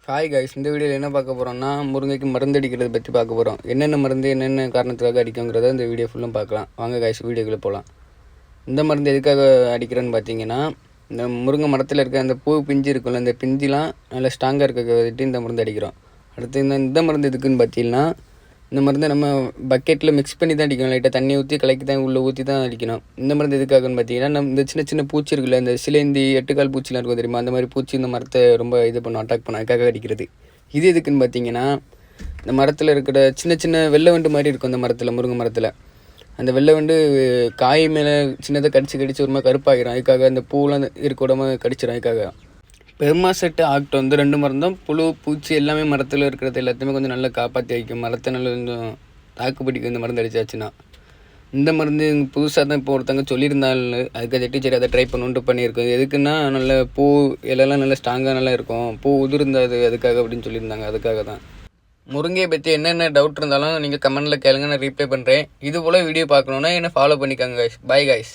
Hi guys, இந்த வீடியோவில் என்ன பார்க்க போகிறோம்னா முருங்கைக்கு மருந்து அடிக்கிறத பற்றி பார்க்க போகிறோம். என்னென்ன மருந்து என்னென்ன காரணத்துக்காக அடிக்குங்கிறத இந்த வீடியோ ஃபுல்லும் பார்க்கலாம். வாங்க காய்ஸ், வீடியோக்குள்ளே போகலாம். இந்த மருந்து எதுக்காக அடிக்கிறேன்னு பார்த்தீங்கன்னா, இந்த முருங்கை மரத்தில் இருக்க அந்த பூ பிஞ்சு இருக்குல்ல, இந்த பிஞ்சுலாம் நல்லா ஸ்ட்ராங்காக இருக்க இந்த மருந்து அடிக்கிறோம். அடுத்து இந்த மருந்து எதுக்குன்னு பார்த்தீங்கன்னா, இந்த மருந்தை நம்ம பக்கெட்டில் மிக்ஸ் பண்ணி தான் அடிக்கணும். லைட்டாக தண்ணி ஊற்றி கலக்கி தான் உள்ளே ஊற்றி தான் அடிக்கணும். இந்த மருந்து எதுக்காகன்னு பார்த்தீங்கன்னா, நம்ம இந்த சின்ன சின்ன பூச்சி இருக்குல்ல, இந்த சிலேந்தி 8 கால் பூச்சிலாம் இருக்கும் தெரியுமா, அந்த மாதிரி பூச்சி இந்த மரத்தை ரொம்ப அட்டாக் பண்ணும். அதுக்காக அடிக்கிறது. இது எதுக்குன்னு பார்த்தீங்கன்னா, இந்த மரத்தில் இருக்கிற சின்ன சின்ன வெள்ளை வண்டு மாதிரி இருக்கும். இந்த மரத்தில், முருங்கை மரத்தில் அந்த வெள்ளை வண்டு காய் மேலே சின்னதை கடிச்சு ஒரு மாதிரி கருப்பாகிடும். அதுக்காக அந்த பூலாம் இருக்க உடம்பு கடிச்சிடும். அதுக்காக பெர்மாசெட்டு ஆக்ட் 2 மருந்தும் புழு பூச்சி எல்லாமே மரத்தில் இருக்கிறது எல்லாத்தையுமே கொஞ்சம் நல்லா காப்பாற்றி வைக்கும். மரத்தை நல்லா கொஞ்சம் தாக்கு பிடிக்கும் இந்த மருந்து அடிச்சாச்சுன்னா. இந்த மருந்து புதுசாக தான் இப்போ ஒருத்தங்க சொல்லியிருந்தாலும் அதுக்கு டீச்சர் அதை ட்ரை பண்ணியிருக்கோம். எதுக்குன்னா நல்ல பூ இலெல்லாம் நல்லா ஸ்ட்ராங்காக நல்லா இருக்கும், பூ உதிர்ந்தாது அதுக்காக அப்படின்னு சொல்லியிருந்தாங்க. அதுக்காக தான். முருங்கையை பற்றி என்னென்ன டவுட் இருந்தாலும் நீங்கள் கமெண்ட்டில் கேளுங்க, நான் ரீப்ளை பண்ணுறேன். இது போல் வீடியோ பார்க்கணுன்னா என்னை ஃபாலோ பண்ணிக்கோங்க காய்ஸ். Bye guys.